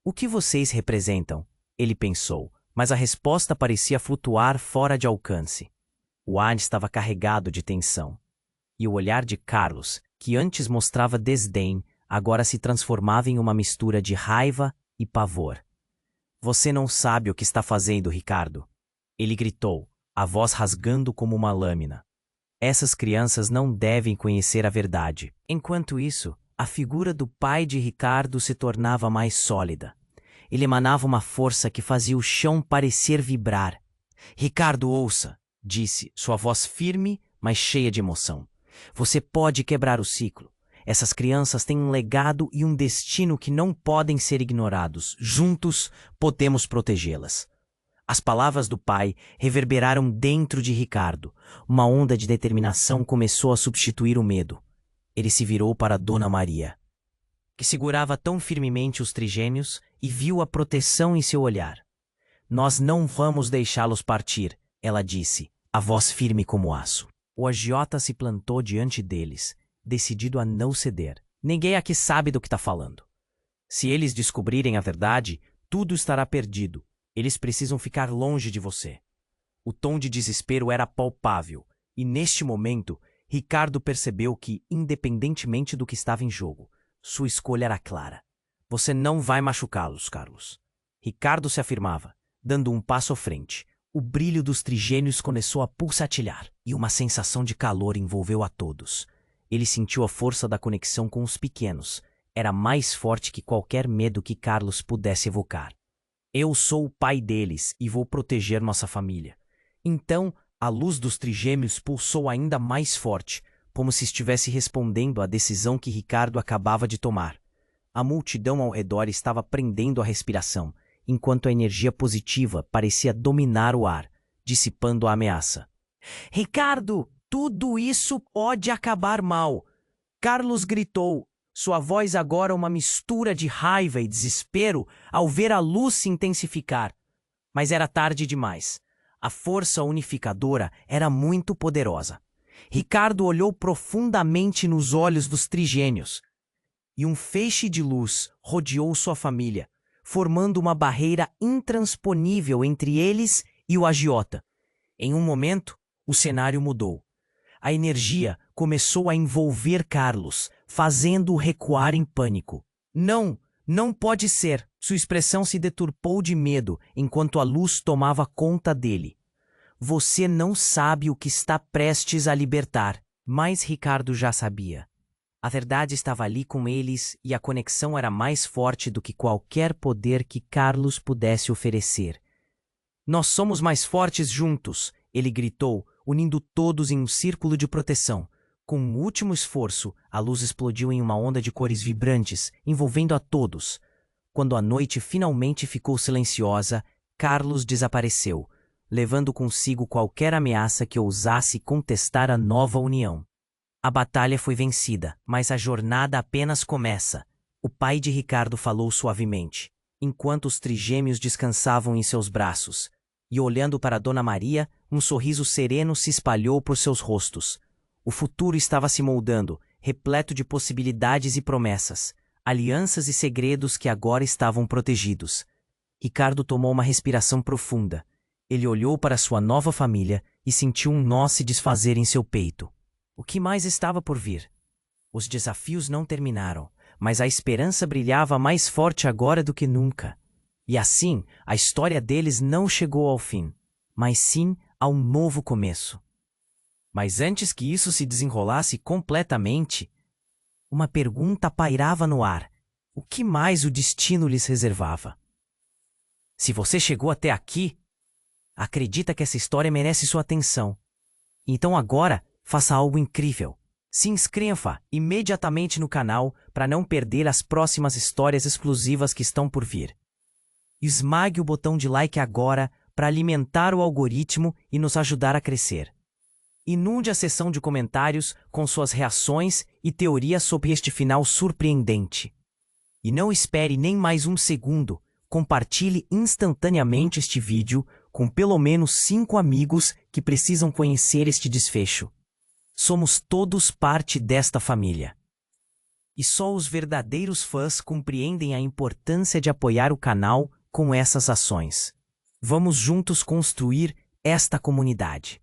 O que vocês representam? Ele pensou, mas a resposta parecia flutuar fora de alcance. O ar estava carregado de tensão. E o olhar de Carlos, que antes mostrava desdém, agora se transformava em uma mistura de raiva e pavor. Você não sabe o que está fazendo, Ricardo. Ele gritou, a voz rasgando como uma lâmina. Essas crianças não devem conhecer a verdade. Enquanto isso, a figura do pai de Ricardo se tornava mais sólida. Ele emanava uma força que fazia o chão parecer vibrar. Ricardo, ouça, disse, sua voz firme, mas cheia de emoção. Você pode quebrar o ciclo. Essas crianças têm um legado e um destino que não podem ser ignorados. Juntos, podemos protegê-las. As palavras do pai reverberaram dentro de Ricardo. Uma onda de determinação começou a substituir o medo. Ele se virou para Dona Maria, que segurava tão firmemente os trigêmeos, e viu a proteção em seu olhar. Nós não vamos deixá-los partir, ela disse, a voz firme como aço. O agiota se plantou diante deles, decidido a não ceder. Ninguém aqui sabe do que está falando. Se eles descobrirem a verdade, tudo estará perdido. Eles precisam ficar longe de você. O tom de desespero era palpável, e neste momento, Ricardo percebeu que, independentemente do que estava em jogo, sua escolha era clara. Você não vai machucá-los, Carlos. Ricardo se afirmava, dando um passo à frente. O brilho dos trigêmeos começou a pulsatilhar, e uma sensação de calor envolveu a todos. Ele sentiu a força da conexão com os pequenos. Era mais forte que qualquer medo que Carlos pudesse evocar. Eu sou o pai deles e vou proteger nossa família. Então, a luz dos trigêmeos pulsou ainda mais forte, como se estivesse respondendo à decisão que Ricardo acabava de tomar. A multidão ao redor estava prendendo a respiração, enquanto a energia positiva parecia dominar o ar, dissipando a ameaça. Ricardo, tudo isso pode acabar mal! Carlos gritou, sua voz agora uma mistura de raiva e desespero ao ver a luz se intensificar. Mas era tarde demais. A força unificadora era muito poderosa. Ricardo olhou profundamente nos olhos dos trigêmeos, e um feixe de luz rodeou sua família, formando uma barreira intransponível entre eles e o agiota. Em um momento, o cenário mudou. A energia começou a envolver Carlos, fazendo-o recuar em pânico. Não, não pode ser! Sua expressão se deturpou de medo enquanto a luz tomava conta dele. Você não sabe o que está prestes a libertar. Mas Ricardo já sabia. A verdade estava ali com eles e a conexão era mais forte do que qualquer poder que Carlos pudesse oferecer. Nós somos mais fortes juntos, ele gritou, unindo todos em um círculo de proteção. Com um último esforço, a luz explodiu em uma onda de cores vibrantes, envolvendo a todos. Quando a noite finalmente ficou silenciosa, Carlos desapareceu, levando consigo qualquer ameaça que ousasse contestar a nova união. A batalha foi vencida, mas a jornada apenas começa. O pai de Ricardo falou suavemente, enquanto os trigêmeos descansavam em seus braços, e olhando para Dona Maria, um sorriso sereno se espalhou por seus rostos. O futuro estava se moldando, repleto de possibilidades e promessas, alianças e segredos que agora estavam protegidos. Ricardo tomou uma respiração profunda. Ele olhou para sua nova família e sentiu um nó se desfazer em seu peito. O que mais estava por vir? Os desafios não terminaram, mas a esperança brilhava mais forte agora do que nunca. E assim, a história deles não chegou ao fim, mas sim a um novo começo. Mas antes que isso se desenrolasse completamente, uma pergunta pairava no ar. O que mais o destino lhes reservava? Se você chegou até aqui, acredita que essa história merece sua atenção. Então agora, faça algo incrível. Se inscreva imediatamente no canal para não perder as próximas histórias exclusivas que estão por vir. Esmague o botão de like agora para alimentar o algoritmo e nos ajudar a crescer. Inunde a seção de comentários com suas reações e teorias sobre este final surpreendente. E não espere nem mais um segundo. Compartilhe instantaneamente este vídeo com pelo menos 5 amigos que precisam conhecer este desfecho. Somos todos parte desta família. E só os verdadeiros fãs compreendem a importância de apoiar o canal com essas ações. Vamos juntos construir esta comunidade.